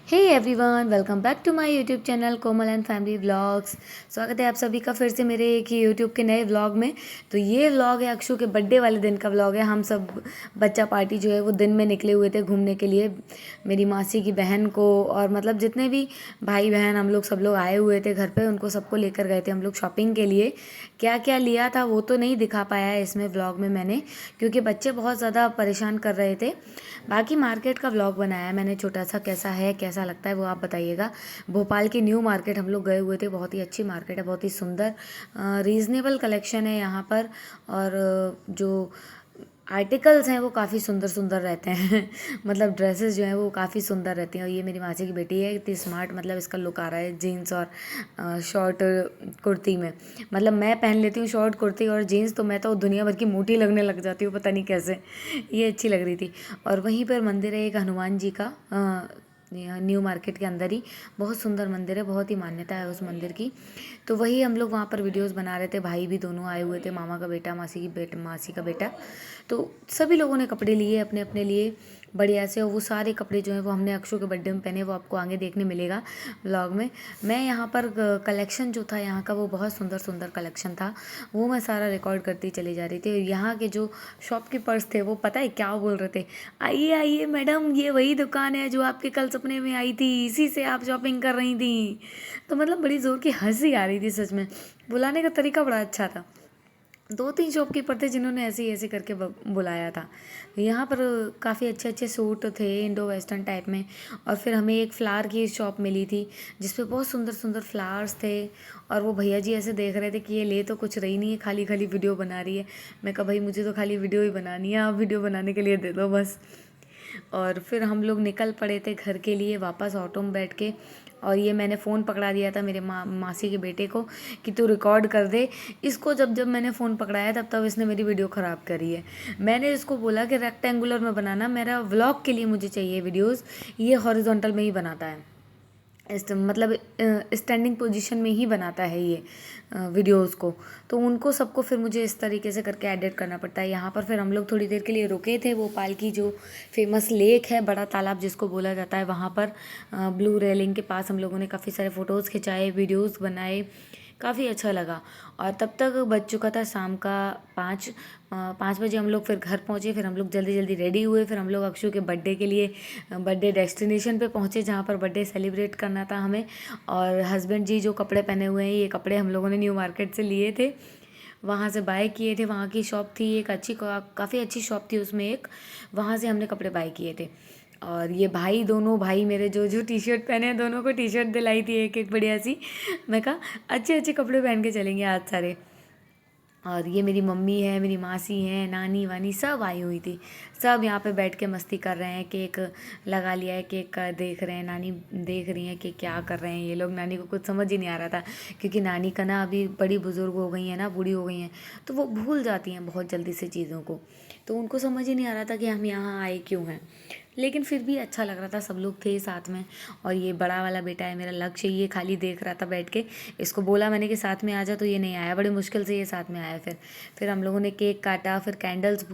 Hey everyone, welcome back to my YouTube channel Komal and family vlogs. स्वागत है आप सभी का फिर से मेरे एक ही यूट्यूब के नए व्लॉग में। तो ये व्लॉग है अक्षु के बर्थडे वाले दिन का व्लॉग है। हम सब बच्चा पार्टी जो है वो दिन में निकले हुए थे घूमने के लिए। मेरी मासी की बहन को और मतलब जितने भी भाई बहन हम लोग सब लोग आए हुए थे घर पे, उनको सबको लेकर गए थे हम लोग शॉपिंग के लिए। क्या क्या लिया था वो तो नहीं दिखा पाया है इसमें व्लॉग में मैंने, क्योंकि बच्चे बहुत ज़्यादा परेशान कर रहे थे। बाकी मार्केट का व्लॉग बनाया है मैंने छोटा सा, कैसा है कैसा लगता है वो आप बताइएगा। भोपाल की न्यू मार्केट हम लोग गए हुए थे, बहुत ही अच्छी मार्केट है, बहुत ही सुंदर रीज़नेबल कलेक्शन है यहाँ पर। और जो आर्टिकल्स हैं वो काफ़ी सुंदर सुंदर रहते हैं मतलब ड्रेसेस जो हैं वो काफ़ी सुंदर रहती हैं। और ये मेरी मासी की बेटी है, इतनी स्मार्ट, मतलब इसका लुक आ रहा है जीन्स और शॉर्ट कुर्ती में। मतलब मैं पहन लेती हूँ शॉर्ट कुर्ती और जीन्स, तो मैं तो दुनिया भर की मोटी लगने लग जाती हूँ, पता नहीं कैसे। ये अच्छी लग रही थी। और वहीं पर मंदिर है एक हनुमान जी का, यहाँ न्यू मार्केट के अंदर ही। बहुत सुंदर मंदिर है, बहुत ही मान्यता है उस मंदिर की। तो वही हम लोग वहाँ पर वीडियोस बना रहे थे, भाई भी दोनों आए हुए थे, मामा का बेटा, मासी का बेटा। तो सभी लोगों ने कपड़े लिए अपने अपने लिए बढ़िया से। और वो सारे कपड़े जो हैं वो हमने अक्षु के बर्थडे में पहने, वो आपको आगे देखने मिलेगा व्लॉग में। मैं यहाँ पर कलेक्शन जो था यहाँ का वो बहुत सुंदर सुंदर कलेक्शन था, वो मैं सारा रिकॉर्ड करती चली जा रही थी। और यहाँ के जो शॉपकीपर्स थे वो पता है क्या बोल रहे थे, आइए आइए मैडम, ये वही दुकान है जो आपके कल सपने में आई थी, इसी से आप शॉपिंग कर रही थी। तो मतलब बड़ी ज़ोर की हंसी आ रही थी सच में। बुलाने का तरीका बड़ा अच्छा था। दो तीन शॉपकीपर थे जिन्होंने ऐसे ही ऐसे करके बुलाया था। यहाँ पर काफ़ी अच्छे अच्छे सूट थे इंडो वेस्टर्न टाइप में। और फिर हमें एक फ्लावर की शॉप मिली थी जिसपे बहुत सुंदर सुंदर फ्लावर्स थे। और वो भैया जी ऐसे देख रहे थे कि ये ले तो कुछ रही नहीं है, खाली खाली वीडियो बना रही है। मैं कहा भाई मुझे तो खाली वीडियो ही बनानी है, आप वीडियो बनाने के लिए दे दो बस। और फिर हम लोग निकल पड़े थे घर के लिए वापस ऑटो में बैठ के। और ये मैंने फ़ोन पकड़ा दिया था मेरे मासी के बेटे को कि तू रिकॉर्ड कर दे इसको। जब जब मैंने फ़ोन पकड़ाया तब तब इसने मेरी वीडियो ख़राब करी है। मैंने इसको बोला कि रेक्टेंगुलर में बनाना, मेरा व्लॉग के लिए मुझे चाहिए वीडियोस। ये हॉरिजॉन्टल में ही बनाता है, मतलब स्टैंडिंग पोजीशन में ही बनाता है ये वीडियोस को। तो उनको सबको फिर मुझे इस तरीके से करके एडिट करना पड़ता है। यहाँ पर फिर हम लोग थोड़ी देर के लिए रुके थे, भोपाल की जो फेमस लेक है, बड़ा तालाब जिसको बोला जाता है, वहाँ पर ब्लू रेलिंग के पास हम लोगों ने काफ़ी सारे फ़ोटोज़ खिंचाए, वीडियोज़ बनाए, काफ़ी अच्छा लगा। और तब तक बज चुका था शाम का 5 बजे। हम लोग फिर घर पहुँचे, फिर हम लोग जल्दी जल्दी रेडी हुए, फिर हम लोग अक्षु के बर्थडे के लिए बर्थडे डेस्टिनेशन पे पहुँचे जहाँ पर बर्थडे सेलिब्रेट करना था हमें। और हस्बैंड जी जो कपड़े पहने हुए हैं, ये कपड़े हम लोगों ने न्यू मार्केट से लिए थे, वहाँ से बाय किए थे। वहाँ की शॉप थी एक अच्छी, काफ़ी अच्छी शॉप थी उसमें एक, वहाँ से हमने कपड़े बाय किए थे। और ये भाई, दोनों भाई मेरे जो जो टी शर्ट पहने हैं, दोनों को टी शर्ट दिलाई थी एक एक बढ़िया सी। मैं कहा अच्छे अच्छे कपड़े पहन के चलेंगे आज सारे। और ये मेरी मम्मी है, मेरी मासी हैं, नानी वानी सब आई हुई थी। सब यहाँ पे बैठ के मस्ती कर रहे हैं, केक लगा लिया है, केक का देख रहे हैं, नानी देख रही हैं कि क्या कर रहे हैं ये लोग। नानी को कुछ समझ ही नहीं आ रहा था, क्योंकि नानी का ना अभी बड़ी बुज़ुर्ग हो गई हैं ना, बूढ़ी हो गई हैं, तो वो भूल जाती हैं बहुत जल्दी से चीज़ों को। तो उनको समझ ही नहीं आ रहा था कि हम यहाँ आए क्यों हैं। लेकिन फिर भी अच्छा लग रहा था, सब लोग थे साथ में। और ये बड़ा वाला बेटा है मेरा लक्ष्य, ये खाली देख रहा था बैठ के। इसको बोला मैंने कि साथ में आ जा, तो ये नहीं आया, बड़ी मुश्किल से ये साथ में आया। फिर हम लोगों ने केक काटा, फिर कैंडल्स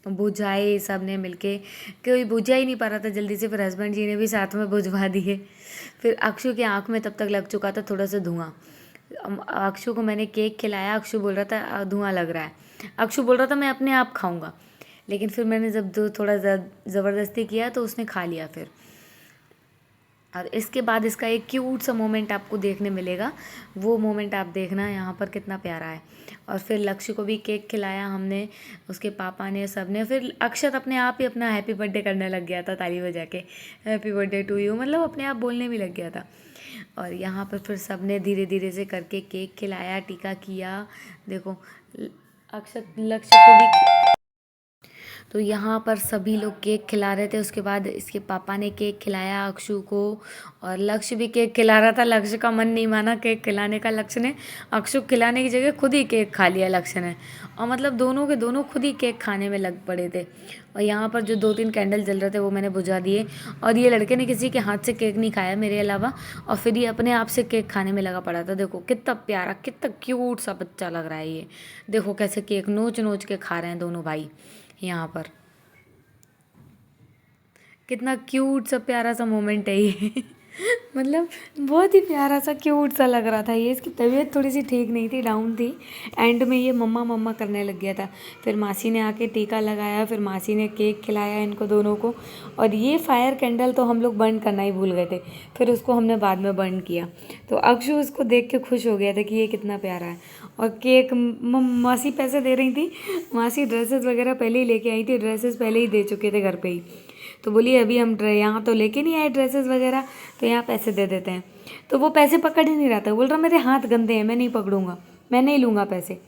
बुझाए सब ने मिलके। कोई बुझा ही नहीं पा रहा था जल्दी से, फिर हस्बैंड जी ने भी साथ में बुझवा दिए। फिर अक्षु की आँख में तब तक लग चुका था थोड़ा सा धुआं। अक्षु को मैंने केक खिलाया, अक्षु बोल रहा था धुआं लग रहा है। अक्षु बोल रहा था मैं अपने आप खाऊंगा, लेकिन फिर मैंने जब थोड़ा ज़बरदस्ती किया तो उसने खा लिया फिर। और इसके बाद इसका एक क्यूट सा मोमेंट आपको देखने मिलेगा, वो मोमेंट आप देखना यहाँ पर कितना प्यारा है। और फिर लक्ष्य को भी केक खिलाया हमने, उसके पापा ने, सब ने। फिर अक्षत अपने आप ही अपना हैप्पी बर्थडे करने लग गया था, ताली बजा के हैप्पी बर्थडे टू यू, मतलब अपने आप बोलने भी लग गया था। और यहाँ पर फिर सब ने धीरे धीरे से करके केक खिलाया, टीका किया। देखो अक्षत लक्ष्य को भी। तो यहाँ पर सभी लोग केक खिला रहे थे, उसके बाद इसके पापा ने केक खिलाया अक्षु को। और लक्ष्य भी केक खिला रहा था, लक्ष्य का मन नहीं माना केक खिलाने का। लक्ष्य ने अक्षु को खिलाने की जगह खुद ही केक खा लिया लक्ष्य ने। और मतलब दोनों के दोनों खुद ही केक खाने में लग पड़े थे। और यहाँ पर जो 2-3 कैंडल जल रहे थे वो मैंने बुझा दिए। और ये लड़के ने किसी के हाथ से केक नहीं खाया मेरे अलावा, और फिर ये अपने आप से केक खाने में लगा पड़ा था। देखो कितना प्यारा, कितना क्यूट सा बच्चा लग रहा है ये। देखो कैसे केक नोच नोच के खा रहे हैं दोनों भाई यहाँ पर। कितना क्यूट सा प्यारा सा मोमेंट है ये मतलब बहुत ही प्यारा सा क्यूट सा लग रहा था ये। इसकी तबीयत थोड़ी सी ठीक नहीं थी, डाउन थी। एंड में ये मम्मा मम्मा करने लग गया था। फिर मासी ने आके टीका लगाया, फिर मासी ने केक खिलाया इनको दोनों को। और ये फायर कैंडल तो हम लोग बर्न करना ही भूल गए थे, फिर उसको हमने बाद में बर्न किया। तो अक्षु उसको देख के खुश हो गया था कि ये कितना प्यारा है। और केक मासी पैसे दे रही थी, मासी ड्रेसेस वगैरह पहले ही लेके आई थी, ड्रेसेस पहले ही दे चुके थे घर पे ही। तो बोली अभी हम यहाँ तो लेके नहीं आए ड्रेसेस वगैरह, तो यहाँ पैसे दे देते हैं। तो वो पैसे पकड़ ही नहीं रहा था, बोल रहा मेरे हाथ गंदे हैं, मैं नहीं पकड़ूंगा, मैं नहीं लूँगा पैसे।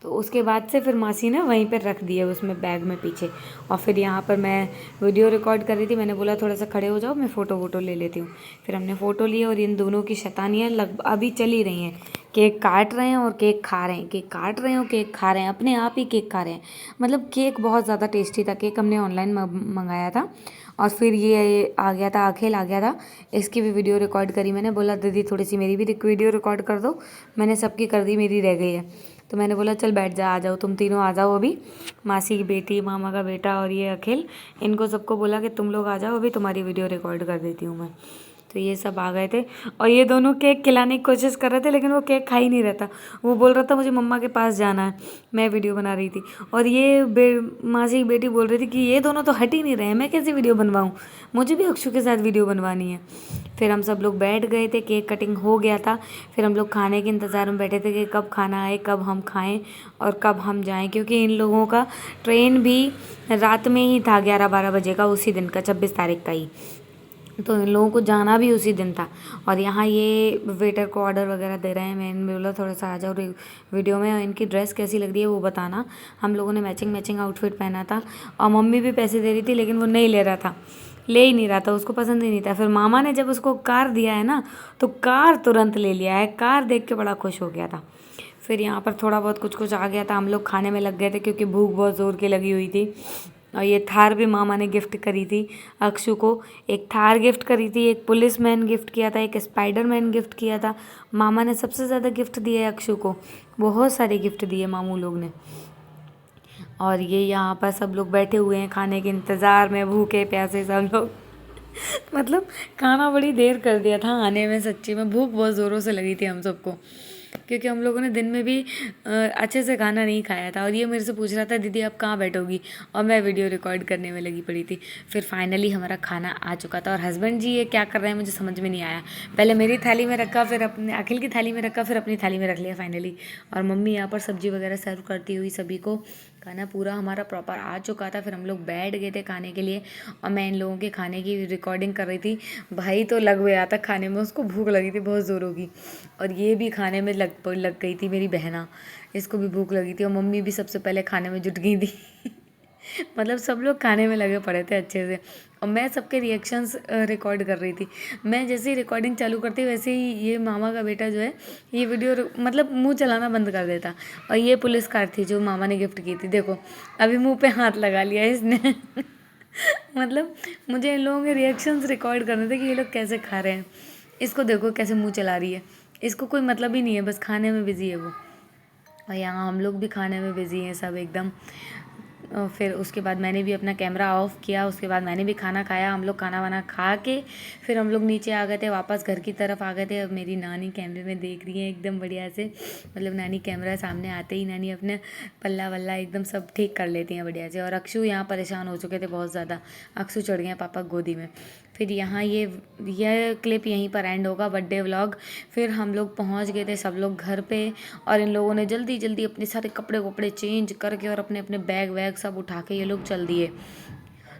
तो उसके बाद से फिर मासी ने वहीं पर रख दिए उसमें बैग में पीछे। और फिर यहाँ पर मैं वीडियो रिकॉर्ड कर रही थी, मैंने बोला थोड़ा सा खड़े हो जाओ, मैं फ़ोटो वोटो ले लेती हूँ। फिर हमने फ़ोटो लिए और इन दोनों की शैतानियाँ अभी चल ही रही हैं। केक काट रहे हैं और केक खा रहे हैं, केक काट रहे हैं और केक खा रहे हैं, अपने आप ही केक खा रहे हैं। मतलब केक बहुत ज़्यादा टेस्टी था। केक हमने ऑनलाइन मंगाया था। और फिर ये आ गया था, अखिल आ गया था, इसकी भी वीडियो रिकॉर्ड करी मैंने। बोला दीदी थोड़ी सी मेरी भी वीडियो रिकॉर्ड कर दो। मैंने सबकी कर दी, मेरी रह गई है। तो मैंने बोला चल बैठ जा, आ जाओ तुम तीनों, आ जाओ अभी। मासी की बेटी, मामा का बेटा और ये अखिल, इनको सबको बोला कि तुम लोग आ जाओ, अभी तुम्हारी वीडियो रिकॉर्ड कर देती हूँ मैं। तो ये सब आ गए थे और ये दोनों केक खिलाने की कोशिश कर रहे थे, लेकिन वो केक खा ही नहीं रहता। वो बोल रहा था मुझे मम्मा के पास जाना है, मैं वीडियो बना रही थी। और ये मासी की बेटी बोल रही थी कि ये दोनों तो हट ही नहीं रहे हैं, मैं कैसे वीडियो बनवाऊँ, मुझे भी अक्षु के साथ वीडियो बनवानी है। फिर हम सब लोग बैठ गए थे, केक कटिंग हो गया था। फिर हम लोग खाने के इंतज़ार में बैठे थे कि कब खाना आए, कब हम खाएं और कब हम जाएं, क्योंकि इन लोगों का ट्रेन भी रात में ही था, 11-12 बजे का, उसी दिन का, 26 तारीख का ही। तो इन लोगों को जाना भी उसी दिन था। और यहाँ ये वेटर को ऑर्डर वगैरह दे रहे हैं। मैंने बोला थोड़ा सा आ जाओ वीडियो में, और इनकी ड्रेस कैसी लग रही है वो बताना। हम लोगों ने मैचिंग आउटफिट पहना था। और मम्मी भी पैसे दे रही थी, लेकिन वो नहीं ले रहा था, ले ही नहीं रहा था, उसको पसंद ही नहीं था। फिर मामा ने जब उसको कार दिया है ना, तो कार तुरंत ले लिया है, कार देख के बड़ा खुश हो गया था। फिर यहाँ पर थोड़ा बहुत कुछ कुछ आ गया था, हम लोग खाने में लग गए थे क्योंकि भूख बहुत ज़ोर की लगी हुई थी। और ये थार भी मामा ने गिफ्ट करी थी अक्षु को। एक थार गिफ्ट करी थी, एक पुलिस मैन गिफ्ट किया था, एक स्पाइडरमैन गिफ्ट किया था। मामा ने सबसे ज़्यादा गिफ्ट दिए अक्षु को, बहुत सारे गिफ्ट दिए मामू लोग ने। और ये यहाँ पर सब लोग बैठे हुए हैं खाने के इंतज़ार में, भूखे प्यासे सब लोग मतलब खाना बड़ी देर कर दिया था आने में, सच्ची में भूख बहुत ज़ोरों से लगी थी हम सबको, क्योंकि हम लोगों ने दिन में भी अच्छे से खाना नहीं खाया था। और ये मेरे से पूछ रहा था दीदी आप कहाँ बैठोगी, और मैं वीडियो रिकॉर्ड करने में लगी पड़ी थी। फिर फाइनली हमारा खाना आ चुका था। और हस्बैंड जी ये क्या कर रहे हैं मुझे समझ में नहीं आया, पहले मेरी थाली में रखा, फिर अपने अखिल की थाली में रखा, फिर अपनी थाली में रख लिया फाइनली। और मम्मी यहाँ पर सब्जी वगैरह सर्व करती हुई सभी को। खाना पूरा हमारा प्रॉपर आ चुका था। फिर हम लोग बैठ गए थे खाने के लिए, और मैं इन लोगों के खाने की रिकॉर्डिंग कर रही थी। भाई तो लग गया था खाने में, उसको भूख लगी थी बहुत ज़ोरों की। और ये भी खाने में लग गई थी मेरी बहना, इसको भी भूख लगी थी। और मम्मी भी सबसे पहले खाने में जुट गई थी मतलब सब लोग खाने में लगे पड़े थे अच्छे से। और मैं सबके रिएक्शंस रिकॉर्ड कर रही थी। मैं जैसे ही रिकॉर्डिंग चालू करती वैसे ही ये मामा का बेटा जो है ये वीडियो मतलब मुंह चलाना बंद कर देता। और ये पुलिस कार थी जो मामा ने गिफ्ट की थी, देखो अभी मुंह पे हाथ लगा लिया इसने मतलब मुझे इन लोगों के रिएक्शंस रिकॉर्ड करने थे कि ये लोग कैसे खा रहे हैं। इसको देखो कैसे मुँह चला रही है, इसको कोई मतलब ही नहीं है, बस खाने में बिज़ी है वो। और यहाँ हम लोग भी खाने में बिज़ी हैं सब एकदम। फिर उसके बाद मैंने भी अपना कैमरा ऑफ किया, उसके बाद मैंने भी खाना खाया। हम लोग खाना वाना खा के फिर हम लोग नीचे आ गए थे, वापस घर की तरफ आ गए थे। अब मेरी नानी कैमरे में देख रही है एकदम बढ़िया से, मतलब नानी कैमरा सामने आते ही नानी अपने पल्ला वल्ला एकदम सब ठीक कर लेती हैं बढ़िया से। और अक्षु यहाँ परेशान हो चुके थे बहुत ज़्यादा, अक्षु चढ़ गए पापा गोदी में। फिर यहाँ यह क्लिप यहीं पर एंड होगा, बर्थडे व्लॉग। फिर हम लोग पहुँच गए थे सब लोग घर पे, और इन लोगों ने जल्दी जल्दी अपने सारे कपड़े वपड़े चेंज करके और अपने अपने बैग वैग सब उठा के ये लोग चल दिए।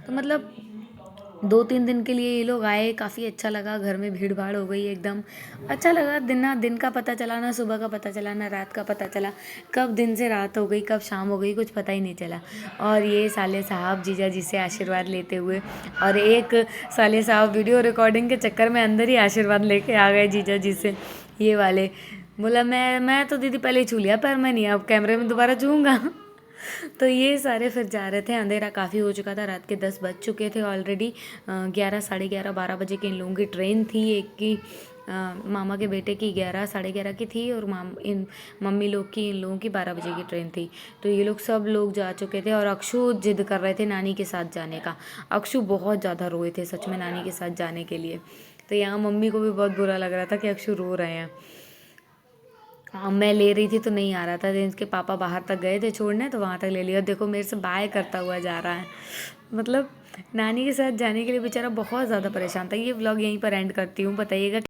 तो मतलब 2-3 दिन के लिए ये लोग आए, काफ़ी अच्छा लगा। घर में भीड़ भाड़ हो गई एकदम, अच्छा लगा। दिन का पता चला ना, सुबह का पता चला ना, रात का पता चला। कब दिन से रात हो गई, कब शाम हो गई, कुछ पता ही नहीं चला। और ये साले साहब जीजा जी से आशीर्वाद लेते हुए, और एक साले साहब वीडियो रिकॉर्डिंग के चक्कर में अंदर ही आशीर्वाद लेके आ गए जीजा जी से, ये वाले। बोला मैं तो दीदी पहले ही छू लिया, पर मैं नहीं अब कैमरे में दोबारा छूऊंगा तो ये सारे फिर जा रहे थे, अंधेरा काफ़ी हो चुका था, रात के 10 बज चुके थे ऑलरेडी। 11 साढ़े 11 12 बजे की इन लोगों की ट्रेन थी, एक की मामा के बेटे की 11 साढ़े 11 की थी, और इन मम्मी लोग की, इन लोगों की 12 बजे की ट्रेन थी। तो ये लोग सब लोग जा चुके थे और अक्षु जिद कर रहे थे नानी के साथ जाने का। अक्षु बहुत ज़्यादा रोए थे सच में नानी के साथ जाने के लिए। तो यहाँ मम्मी को भी बहुत बुरा लग रहा था कि अक्षु रो रहे हैं। हाँ, मैं ले रही थी तो नहीं आ रहा था, लेकिन इसके पापा बाहर तक गए थे छोड़ने, तो वहाँ तक ले लिया। देखो मेरे से बाय करता हुआ जा रहा है, मतलब नानी के साथ जाने के लिए बेचारा बहुत ज़्यादा परेशान था। ये व्लॉग यहीं पर एंड करती हूँ। बताइएगा